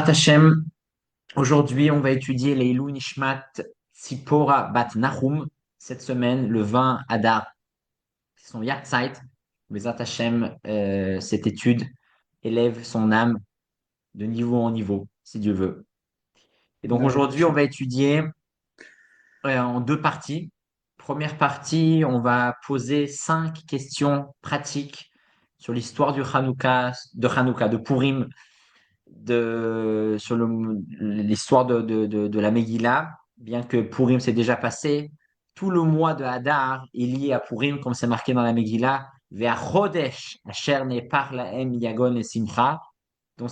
Bezrat Hashem, aujourd'hui, on va étudier les Ilou Nishmat Tzipora Bat Nahum cette semaine, le 20 Adar. C'est son Yahrzeit. Bezrat Hashem, cette étude élève son âme de niveau en niveau, si Dieu veut. Et donc Baruch aujourd'hui, on va Hashem. étudier en deux parties. Première partie, on va poser 5 questions pratiques sur l'histoire du Hanouka, de Purim, sur l'histoire de la Megillah, bien que Purim s'est déjà passé. Tout le mois de Hadar est lié à Purim, comme c'est marqué dans la Megillah. Ve'achodesh asher nepar lahem yagon et simcha. Donc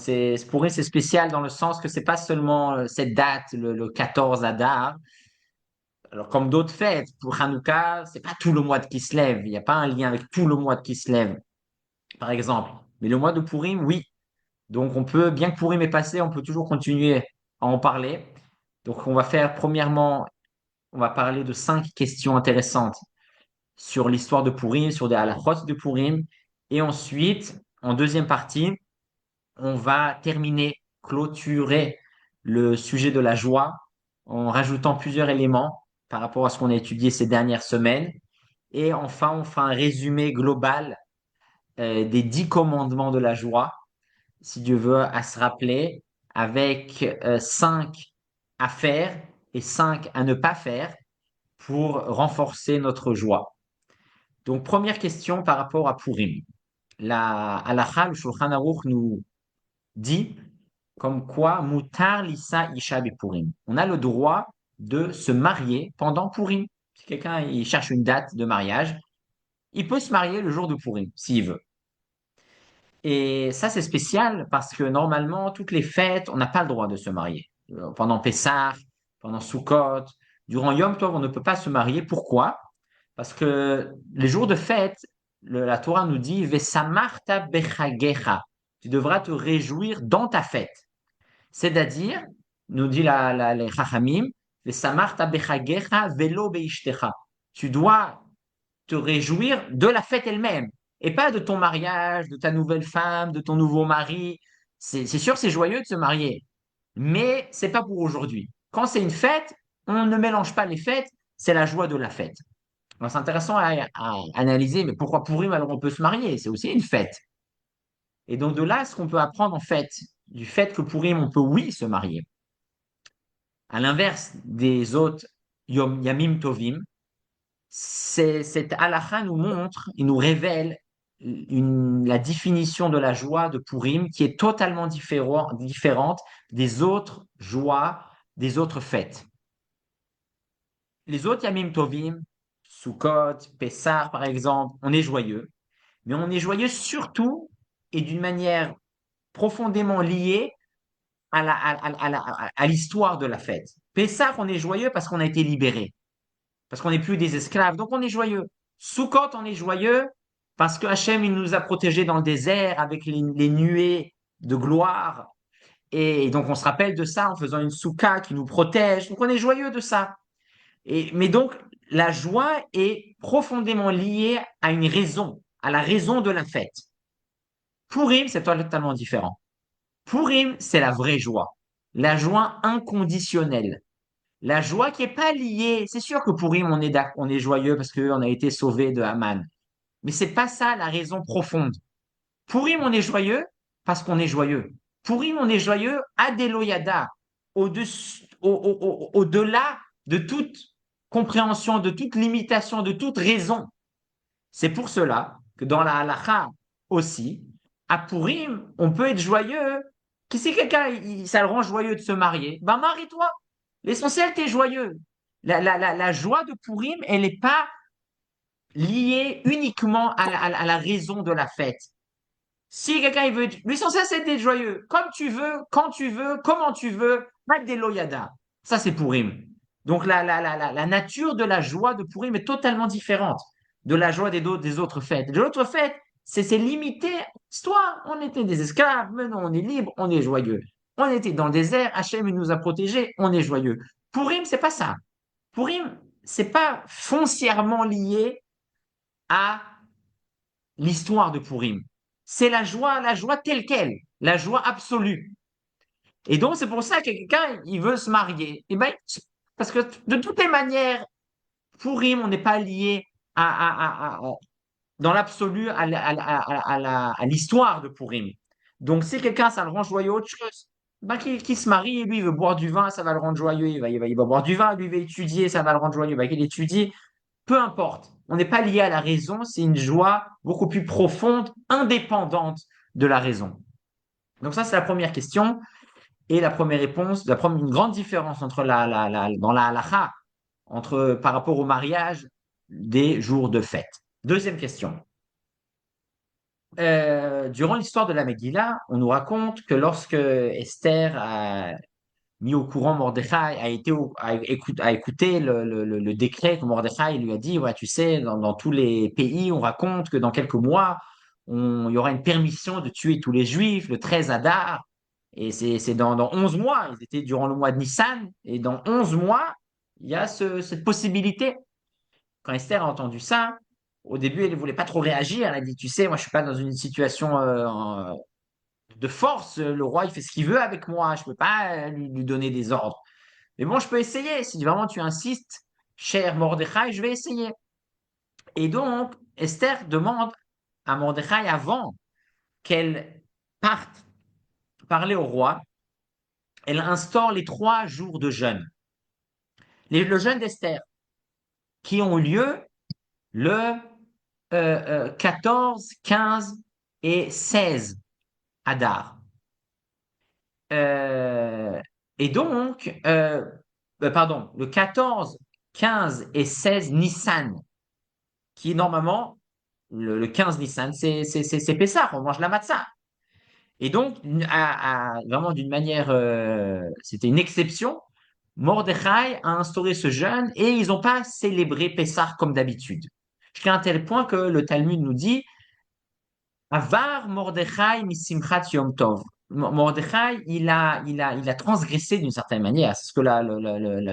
Purim, c'est spécial dans le sens que c'est pas seulement cette date, le 14 Hadar. Alors, comme d'autres fêtes, pour Hanouka, c'est pas tout le mois de Kislev. Il n'y a pas un lien avec tout le mois de Kislev, par exemple. Mais le mois de Purim, oui. Donc, on peut, bien que Purim est passé, on peut toujours continuer à en parler. Donc, on va faire, premièrement, on va parler de 5 questions intéressantes sur l'histoire de Purim, sur des halakhot de Purim. Et ensuite, en deuxième partie, on va terminer, clôturer le sujet de la joie en rajoutant plusieurs éléments par rapport à ce qu'on a étudié ces dernières semaines. Et enfin, on fera un résumé global des 10 commandements de la joie, si Dieu veut, à se rappeler, avec 5 à faire et 5 à ne pas faire pour renforcer notre joie. Donc, première question par rapport à Purim. La halakha, le Shulchan Aruch nous dit comme quoi mutar lisa isha Purim. On a le droit de se marier pendant Purim. Si quelqu'un il cherche une date de mariage, il peut se marier le jour de Purim, s'il veut. Et ça, c'est spécial parce que normalement, toutes les fêtes, on n'a pas le droit de se marier. Pendant Pessah, pendant Sukkot, durant Yom Tov, on ne peut pas se marier. Pourquoi? Parce que les jours de fête, la Torah nous dit Vesamarta bechagecha. Tu devras te réjouir dans ta fête. C'est-à-dire, nous dit les Chachamim, Vesamarta bechagecha velo beishtecha. Tu dois te réjouir de la fête elle-même et pas de ton mariage, de ta nouvelle femme, de ton nouveau mari. C'est sûr, c'est joyeux de se marier, mais c'est pas pour aujourd'hui. Quand c'est une fête, on ne mélange pas les fêtes, c'est la joie de la fête. Alors, c'est intéressant à analyser, mais pourquoi Purim alors on peut se marier? C'est aussi une fête. Et donc de là, ce qu'on peut apprendre en fait, du fait que Purim, on peut oui se marier. À l'inverse des autres Yamim Tovim, cette halakha nous montre, il nous révèle la définition de la joie de Purim qui est totalement différente des autres joies, des autres fêtes. Les autres Yamim Tovim, Sukkot, Pessah par exemple, on est joyeux, mais on est joyeux surtout et d'une manière profondément liée à l'histoire de la fête. Pessah, on est joyeux parce qu'on a été libéré. Parce qu'on n'est plus des esclaves, donc on est joyeux. Sukkot, on est joyeux parce que Hachem, il nous a protégés dans le désert avec les nuées de gloire. Et donc on se rappelle de ça en faisant une soukha qui nous protège. Donc on est joyeux de ça. Mais donc la joie est profondément liée à une raison, à la raison de la fête. Purim, c'est totalement différent. Purim, c'est la vraie joie. La joie inconditionnelle. La joie qui est pas liée, c'est sûr que pour Purim, on est joyeux parce qu'on a été sauvé de Haman. Mais c'est pas ça la raison profonde. Pour Purim, on est joyeux parce qu'on est joyeux. Pour Purim, on est joyeux Adeloyada, au-delà de toute compréhension, de toute limitation, de toute raison. C'est pour cela que dans la halakha aussi, à Purim, on peut être joyeux. Qui si quelqu'un, ça le rend joyeux de se marier, ben marie-toi. L'essentiel, t'es joyeux. La joie de Purim, elle n'est pas liée uniquement à la raison de la fête. Si quelqu'un il veut, l'essentiel c'est d'être joyeux, comme tu veux, quand tu veux, comment tu veux, pas des loyada. Ça c'est Purim. Donc la nature de la joie de Purim est totalement différente de la joie des autres fêtes. Les autres fêtes, c'est limité. Soit on était des esclaves, maintenant on est libre, on est joyeux. On était dans le désert, Hachem il nous a protégés, on est joyeux. Purim, c'est pas ça. Purim, c'est pas foncièrement lié à l'histoire de Purim. C'est la joie telle quelle, la joie absolue. Et donc, c'est pour ça que quelqu'un, il veut se marier. Et ben, parce que de toutes les manières, Purim, on n'est pas lié dans l'absolu à l'histoire de Purim. Donc, si quelqu'un, ça le rend joyeux autre chose, ben, qu'il se marie, lui, il veut boire du vin, ça va le rendre joyeux, il va boire du vin, lui, il va étudier, ça va le rendre joyeux, ben, qu'il étudie, peu importe. On n'est pas lié à la raison, c'est une joie beaucoup plus profonde, indépendante de la raison. Donc ça, c'est la première question. Et la première réponse, une grande différence entre dans la halakha, par rapport au mariage des jours de fête. Deuxième question. Durant l'histoire de la Megillah, on nous raconte que lorsque Esther a mis au courant Mordechai, a écouté le décret que Mordechai lui a dit, ouais, tu sais, dans tous les pays, on raconte que dans quelques mois, il y aura une permission de tuer tous les Juifs, le 13 Adar, et c'est dans 11 mois, ils étaient durant le mois de Nissan, et dans 11 mois, il y a cette possibilité. Quand Esther a entendu ça, au début, elle ne voulait pas trop réagir. Elle a dit, tu sais, moi, je suis pas dans une situation de force. Le roi, il fait ce qu'il veut avec moi. Je peux pas lui donner des ordres. Mais bon, je peux essayer. Si vraiment tu insistes, cher Mordechai, je vais essayer. Et donc, Esther demande à Mordechai, avant qu'elle parte parler au roi, elle instaure les 3 jours de jeûne. Le jeûne d'Esther, qui ont lieu le 14, 15 et 16 Adar. Euh, et donc, pardon, le 14, 15 et 16 Nissan, qui est normalement, le 15 Nissan, c'est Pessah, on mange la matzah. Et donc, vraiment d'une manière, c'était une exception, Mordechai a instauré ce jeûne et ils n'ont pas célébré Pessah comme d'habitude. Jusqu'à un tel point que le Talmud nous dit Avar Mordechai misimchat Yom Tov. Mordechai, il a transgressé d'une certaine manière. C'est ce que la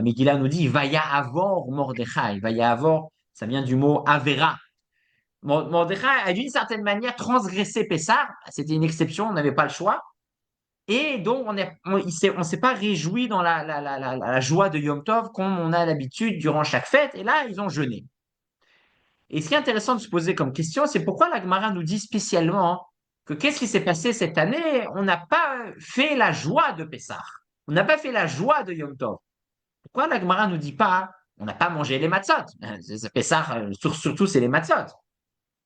Megillah nous dit. Vaya avor Mordechai. Vaya avor, ça vient du mot avera. Mordechai a d'une certaine manière transgressé Pessah. C'était une exception, on n'avait pas le choix. Et donc, on s'est pas réjoui dans la joie de Yom Tov comme on a l'habitude durant chaque fête. Et là, ils ont jeûné. Et ce qui est intéressant de se poser comme question, c'est pourquoi la Gemara nous dit spécialement que qu'est-ce qui s'est passé cette année? On n'a pas fait la joie de Pessah. On n'a pas fait la joie de Yom Tov. Pourquoi la Gemara nous dit pas, on n'a pas mangé les matzot? Pessah, surtout, c'est les matzot.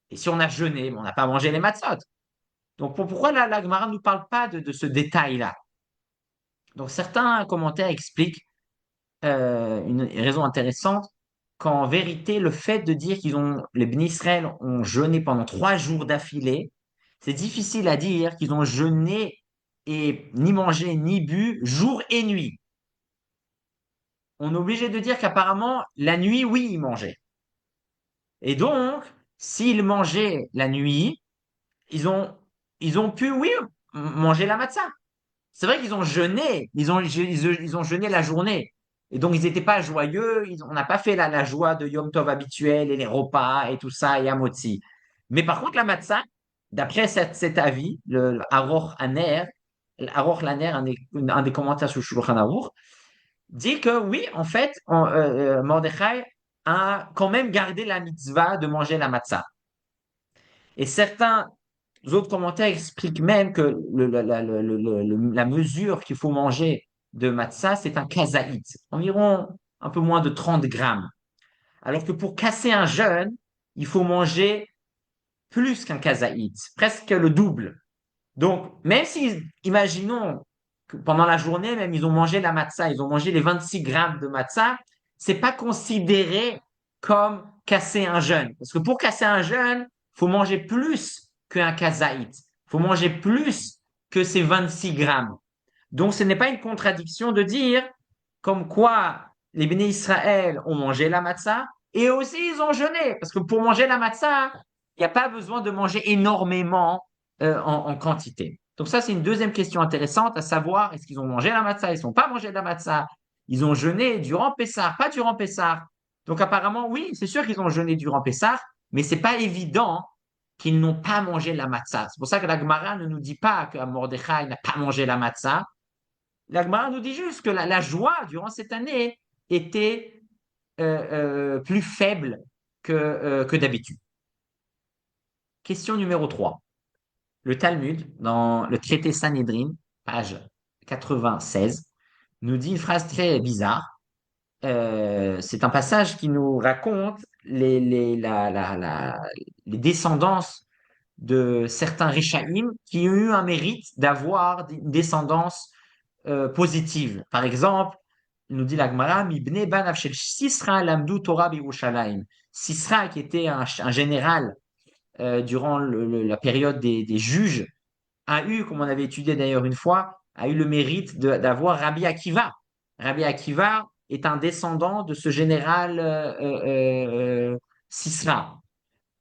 Et si on a jeûné, mais on n'a pas mangé les matzot. Donc, pourquoi la Gemara ne nous parle pas de ce détail-là? Donc, certains commentaires expliquent une raison intéressante qu'en vérité, le fait de dire les Bnei Israël ont jeûné pendant 3 jours d'affilée, c'est difficile à dire qu'ils ont jeûné et ni mangé ni bu jour et nuit. On est obligé de dire qu'apparemment, la nuit, oui, ils mangeaient. Et donc, s'ils mangeaient la nuit, ils ont, ils ont pu, oui, manger la matzah. C'est vrai qu'ils ont jeûné, ils ont jeûné la journée. Et donc, ils n'étaient pas joyeux, on n'a pas fait la joie de Yom Tov habituelle et les repas et tout ça et Amotzi. Mais par contre, la matzah, d'après cet avis, le Aroch Aner, Aroch Laner, un des commentaires sur Shulchan Aruch, dit que oui, en fait, Mordechai a quand même gardé la mitzvah de manger la matzah. Et certains autres commentaires expliquent même que la mesure qu'il faut manger de matzah, c'est un kazaït, environ un peu moins de 30 grammes. Alors que pour casser un jeûne, il faut manger plus qu'un kazaït, presque le double. Donc, même si, imaginons que pendant la journée, même ils ont mangé la matzah, ils ont mangé les 26 grammes de matzah, c'est pas considéré comme casser un jeûne. Parce que pour casser un jeûne, faut manger plus qu'un kazaït. Faut manger plus que ces 26 grammes. Donc, ce n'est pas une contradiction de dire comme quoi les bénis Israël ont mangé la matzah et aussi ils ont jeûné. Parce que pour manger la matzah, il n'y a pas besoin de manger énormément en quantité. Donc ça, c'est une deuxième question intéressante, à savoir, est-ce qu'ils ont mangé la matzah? Ils n'ont pas mangé la matzah. Ils ont jeûné durant Pessah, pas durant Pessah. Donc apparemment, oui, c'est sûr qu'ils ont jeûné durant Pessah, mais c'est pas évident qu'ils n'ont pas mangé la matzah. C'est pour ça que la Gemara ne nous dit pas que Mordechai n'a pas mangé la matzah, La Gemara nous dit juste que la joie durant cette année était plus faible que d'habitude. Question numéro 3. Le Talmud, dans le traité Sanhedrin, page 96, nous dit une phrase très bizarre. C'est un passage qui nous raconte les descendances de certains Rishaïm qui ont eu un mérite d'avoir une descendance positive. Par exemple, il nous dit la Gemara, Mibne banav shel Sisra lamdu Torah b'Yerushalayim. Sisra, qui était un général durant la période des juges, a eu, comme on avait étudié d'ailleurs une fois, a eu le mérite d'avoir Rabbi Akiva. Rabbi Akiva est un descendant de ce général Sisra.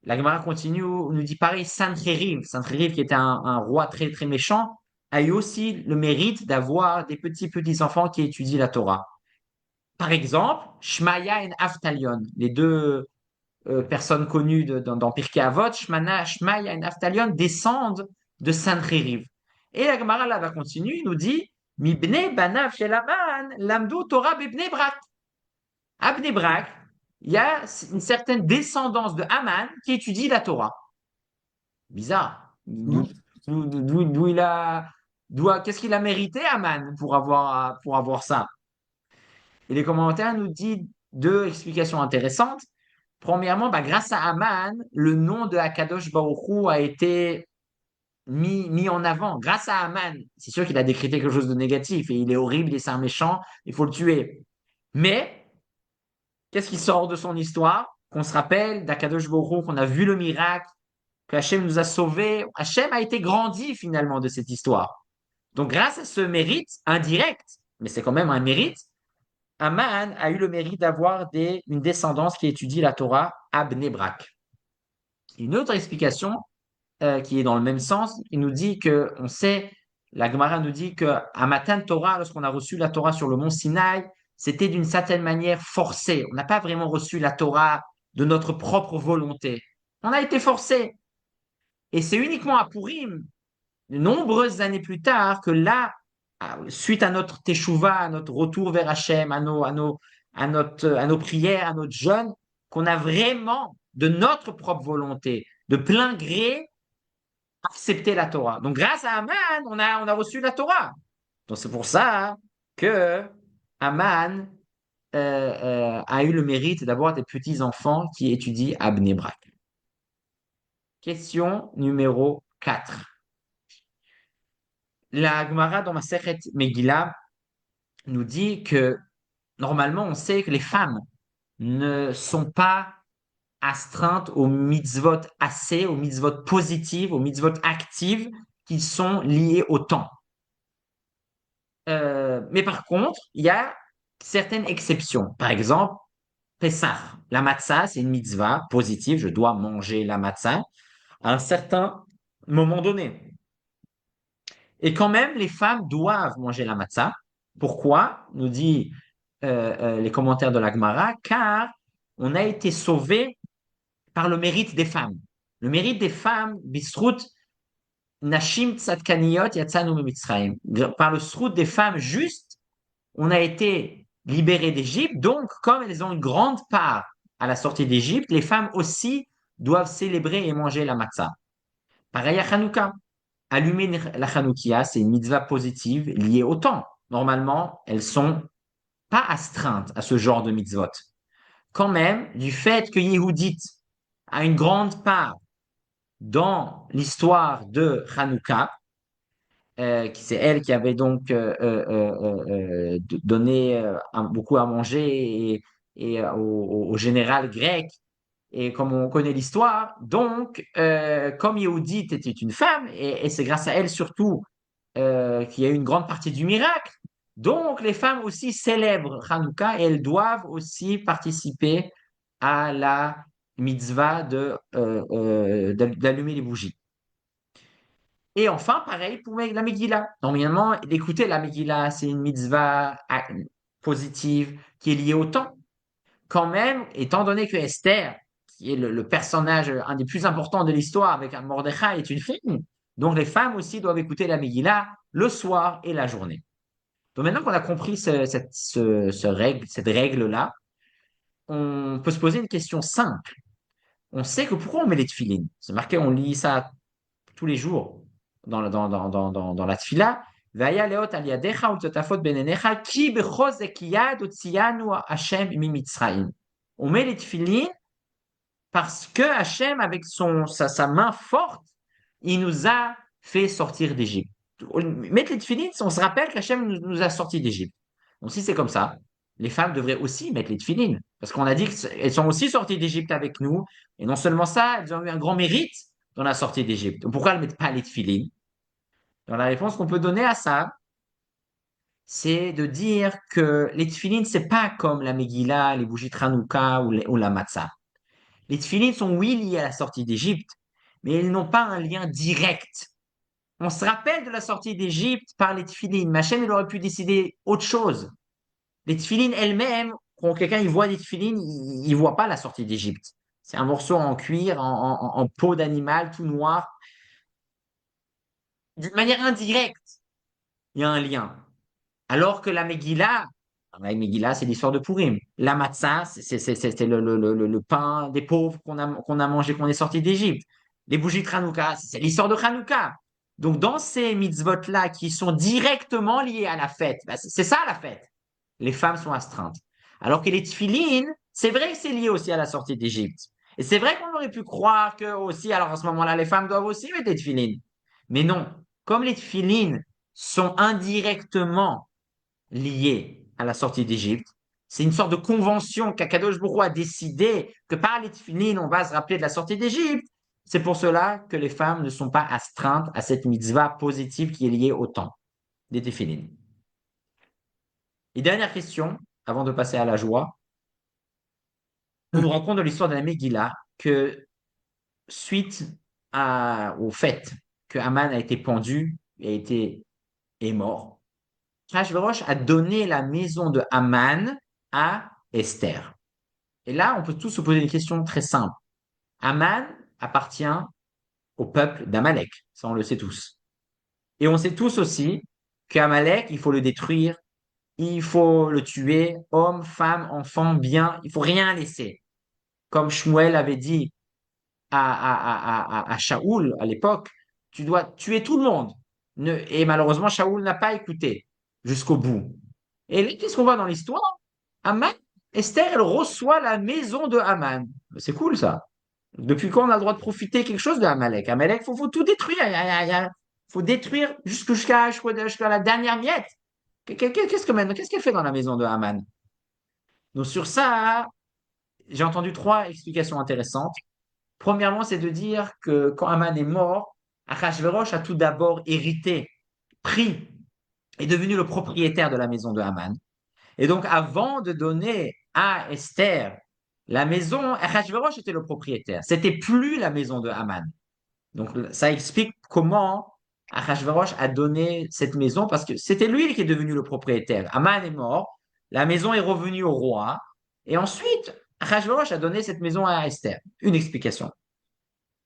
La Gemara continue, nous dit pareil, Sancheriv. Sancheriv, qui était un roi très très méchant, a eu aussi le mérite d'avoir des petits enfants qui étudient la Torah. Par exemple, Shmaya et Aftalion, les deux personnes connues dans Pirkei Avot, Shmaya et Aftalion descendent de Sancheriv. Et la Gemara là va continuer, il nous dit, Mibne banav shel Aman, lamdu Torah bebne brak. À Bnei Brak, il y a une certaine descendance de Haman qui étudie la Torah. Bizarre. D'où il a, qu'est-ce qu'il a mérité, Haman, pour avoir ça? Et les commentaires nous disent deux explications intéressantes. Premièrement, grâce à Haman, le nom de Akadosh Baruch Hu a été mis en avant. Grâce à Haman, c'est sûr qu'il a décrété quelque chose de négatif et il est horrible et c'est un méchant, il faut le tuer. Mais qu'est-ce qui sort de son histoire? Qu'on se rappelle d'Akadosh Baruch Hu, qu'on a vu le miracle, que Hachem nous a sauvés. Hachem a été grandi finalement de cette histoire. Donc grâce à ce mérite indirect, mais c'est quand même un mérite, Aman a eu le mérite d'avoir une descendance qui étudie la Torah à Bnei Brak. Une autre explication qui est dans le même sens, il nous dit que, on sait, la Gemara nous dit que à Matan Torah, lorsqu'on a reçu la Torah sur le mont Sinaï, c'était d'une certaine manière forcé. On n'a pas vraiment reçu la Torah de notre propre volonté. On a été forcé. Et c'est uniquement à Purim, de nombreuses années plus tard, que là, suite à notre teshuva, à notre retour vers Hachem, à nos prières, à notre jeûne, qu'on a vraiment, de notre propre volonté, de plein gré, accepté la Torah. Donc, grâce à Aman, on a reçu la Torah. Donc, c'est pour ça que Aman a eu le mérite d'avoir des petits-enfants qui étudient à Bnei Brak. Question numéro 4. La Gemara dans Masechet Megillah nous dit que normalement, on sait que les femmes ne sont pas astreintes aux mitzvot assez, aux mitzvot positives, aux mitzvot actives qui sont liées au temps. Mais par contre, il y a certaines exceptions. Par exemple, Pessah, la matzah, c'est une mitzvah positive, je dois manger la matzah à un certain moment donné. Et quand même, les femmes doivent manger la matzah. Pourquoi? Nous dit les commentaires de la Gemara, car on a été sauvé par le mérite des femmes. Le mérite des femmes, bisrout, nashim tzadkaniyot yatzanu mitzrayim. Par le srout des femmes justes, on a été libérés d'Égypte. Donc, comme elles ont une grande part à la sortie d'Égypte, les femmes aussi doivent célébrer et manger la matzah. Pareil à Hanouka. Allumer la Hanoukia, c'est une mitzvah positive liée au temps. Normalement, elles sont pas astreintes à ce genre de mitzvot. Quand même, du fait que Yehudit a une grande part dans l'histoire de Hanouka, c'est elle qui avait donc donné beaucoup à manger au général grec, et comme on connaît l'histoire, donc comme Yehudit était une femme, et c'est grâce à elle surtout qu'il y a eu une grande partie du miracle, donc les femmes aussi célèbrent Hanouka et elles doivent aussi participer à la mitzvah d'allumer les bougies. Et enfin, pareil pour la Megillah. Normalement, d'écouter la Megillah, c'est une mitzvah positive qui est liée au temps. Quand même, étant donné que Esther, qui est le personnage, un des plus importants de l'histoire avec un Mordechai, est une femme, donc les femmes aussi doivent écouter la Megillah le soir et la journée. Donc maintenant qu'on a compris cette règle-là, on peut se poser une question simple. On sait que pourquoi on met les tefilines? C'est marqué, on lit ça tous les jours dans la tfila. Vaya leot al yadecha utzotafot benenecha ki bechozek yad otzianu Hashem mimitzrayim. On met les tefilines parce que Hachem, avec sa main forte, il nous a fait sortir d'Égypte. Mettre les tefilines, on se rappelle qu'Hachem nous a sortis d'Égypte. Donc si c'est comme ça, les femmes devraient aussi mettre les tefilines. Parce qu'on a dit qu'elles sont aussi sorties d'Égypte avec nous. Et non seulement ça, elles ont eu un grand mérite dans la sortie d'Égypte. Donc pourquoi elles ne mettent pas les tefilines? Donc la réponse qu'on peut donner à ça, c'est de dire que les tefilines, c'est pas comme la Megillah, les bougies de Hanouka ou la matzah. Les tefilines sont, oui, liés à la sortie d'Égypte, mais ils n'ont pas un lien direct. On se rappelle de la sortie d'Égypte par les tefilines. Ma chaîne, elle aurait pu décider autre chose. Les tefilines elles-mêmes, quand quelqu'un il voit des tefilines, il ne voit pas la sortie d'Égypte. C'est un morceau en cuir, en peau d'animal, tout noir. D'une manière indirecte, il y a un lien. Alors que la Megillah, c'est l'histoire de Purim. La matzah, c'est le pain des pauvres qu'on a mangé, qu'on est sorti d'Égypte. Les bougies de Hanouka, c'est l'histoire de Hanouka. Donc, dans ces mitzvot-là qui sont directement liés à la fête, ben, c'est ça la fête. Les femmes sont astreintes. Alors que les tefilines, c'est vrai que c'est lié aussi à la sortie d'Égypte. Et c'est vrai qu'on aurait pu croire que aussi, alors à ce moment-là, les femmes doivent aussi mettre des tefilines. Mais non, comme les tefilines sont indirectement liées à la sortie d'Égypte. C'est une sorte de convention qu'Akadosh Baruch Hu a décidé que par les tefilines, on va se rappeler de la sortie d'Égypte. C'est pour cela que les femmes ne sont pas astreintes à cette mitzvah positive qui est liée au temps des tefilines. Et dernière question, avant de passer à la joie. On nous raconte dans l'histoire de la Megillah que suite au fait que Haman a été pendu et est mort, Achashverosh a donné la maison de Haman à Esther. Et là, on peut tous se poser une question très simple. Haman appartient au peuple d'Amalek, ça on le sait tous. Et on sait tous aussi qu'Amalek, il faut le détruire, il faut le tuer, homme, femme, enfant, bien, il faut rien laisser. Comme Shmuel avait dit à Shaoul à l'époque, tu dois tuer tout le monde. Et malheureusement, Shaoul n'a pas écouté jusqu'au bout. Et là, qu'est-ce qu'on voit dans l'histoire? Haman, Esther, elle reçoit la maison de Haman. C'est cool ça. Depuis quand on a le droit de profiter quelque chose de Amalek? Amalek, faut tout détruire. Faut détruire jusqu'à la dernière miette. Qu'est-ce qu'elle fait dans la maison de Haman? Donc sur ça, j'ai entendu trois explications intéressantes. Premièrement, c'est de dire que quand Haman est mort, Achashverosh a tout d'abord hérité, pris, est devenu le propriétaire de la maison de Haman. Et donc, avant de donner à Esther la maison, Achashverosh était le propriétaire. C'était plus la maison de Haman. Donc, ça explique comment Achashverosh a donné cette maison parce que c'était lui qui est devenu le propriétaire. Haman est mort, la maison est revenue au roi, et ensuite, Achashverosh a donné cette maison à Esther. Une explication.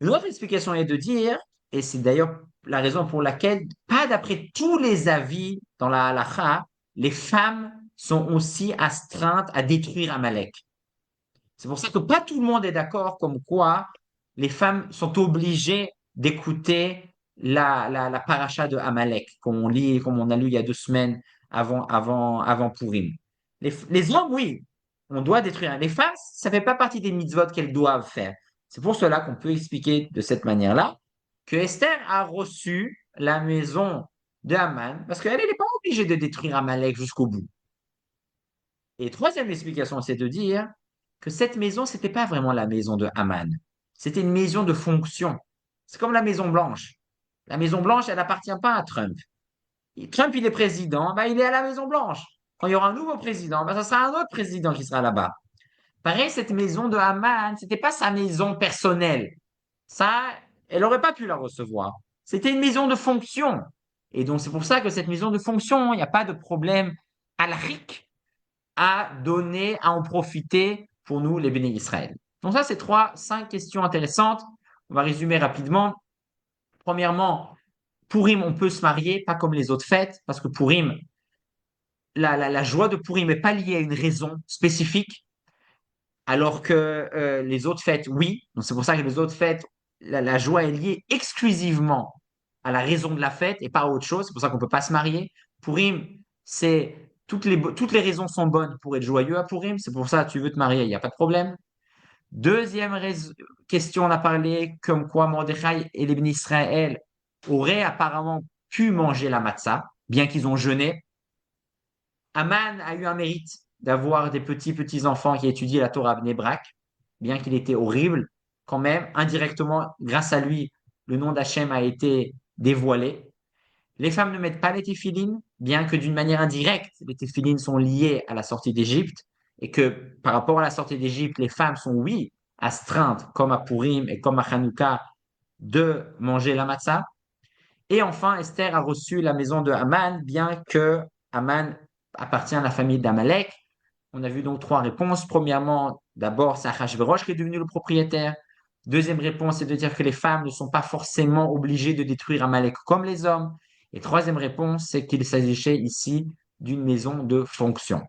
Une autre explication est de dire, et c'est d'ailleurs la raison pour laquelle, pas d'après tous les avis dans la halakha, les femmes sont aussi astreintes à détruire Amalek. C'est pour ça que pas tout le monde est d'accord comme quoi les femmes sont obligées d'écouter la paracha de Amalek, comme on lit, comme on a lu il y a 2 semaines avant Purim. Les hommes, oui, on doit détruire. Les femmes, ça fait pas partie des mitzvot qu'elles doivent faire. C'est pour cela qu'on peut expliquer de cette manière-là que Esther a reçu la maison de Haman parce qu'elle n'est pas obligée de détruire Amalek jusqu'au bout. Et troisième explication, c'est de dire que cette maison, c'était pas vraiment la maison de Haman. C'était une maison de fonction. C'est comme la Maison Blanche. La Maison Blanche, elle n'appartient pas à Trump. Et Trump, il est président, ben, il est à la Maison Blanche. Quand il y aura un nouveau président, ben, ça sera un autre président qui sera là-bas. Pareil, cette maison de Haman, c'était pas sa maison personnelle. Ça, elle n'aurait pas pu la recevoir. C'était une maison de fonction. Et donc, c'est pour ça que cette maison de fonction, il n'y a pas de problème à à donner, à en profiter pour nous, les bénis Israël. Donc ça, c'est 5 questions intéressantes. On va résumer rapidement. Premièrement, Purim, on peut se marier, pas comme les autres fêtes, parce que Purim, la joie de Purim n'est pas liée à une raison spécifique, alors que les autres fêtes, oui. Donc c'est pour ça que les autres fêtes, la joie est liée exclusivement à la raison de la fête et pas à autre chose. C'est pour ça qu'on ne peut pas se marier. Purim, c'est toutes les raisons sont bonnes pour être joyeux à Purim. C'est pour ça que tu veux te marier, il n'y a pas de problème. Deuxième question, on a parlé comme quoi Mordechai et les bénis Israël auraient apparemment pu manger la matzah, bien qu'ils ont jeûné. Aman a eu un mérite d'avoir des petits enfants qui étudient la Torah à Bnei Brak, bien qu'il était horrible, quand même, indirectement, grâce à lui, le nom d'Hachem a été dévoilé. Les femmes ne mettent pas les téphilines, bien que d'une manière indirecte, les téphilines sont liées à la sortie d'Égypte, et que par rapport à la sortie d'Égypte, les femmes sont, oui, astreintes, comme à Purim et comme à Hanouka, de manger la matzah. Et enfin, Esther a reçu la maison de Haman, bien que Haman appartient à la famille d'Amalek. On a vu donc trois réponses. Premièrement, d'abord, c'est Achashverosh qui est devenu le propriétaire. Deuxième réponse, c'est de dire que les femmes ne sont pas forcément obligées de détruire Amalek comme les hommes. Et troisième réponse, c'est qu'il s'agissait ici d'une maison de fonction.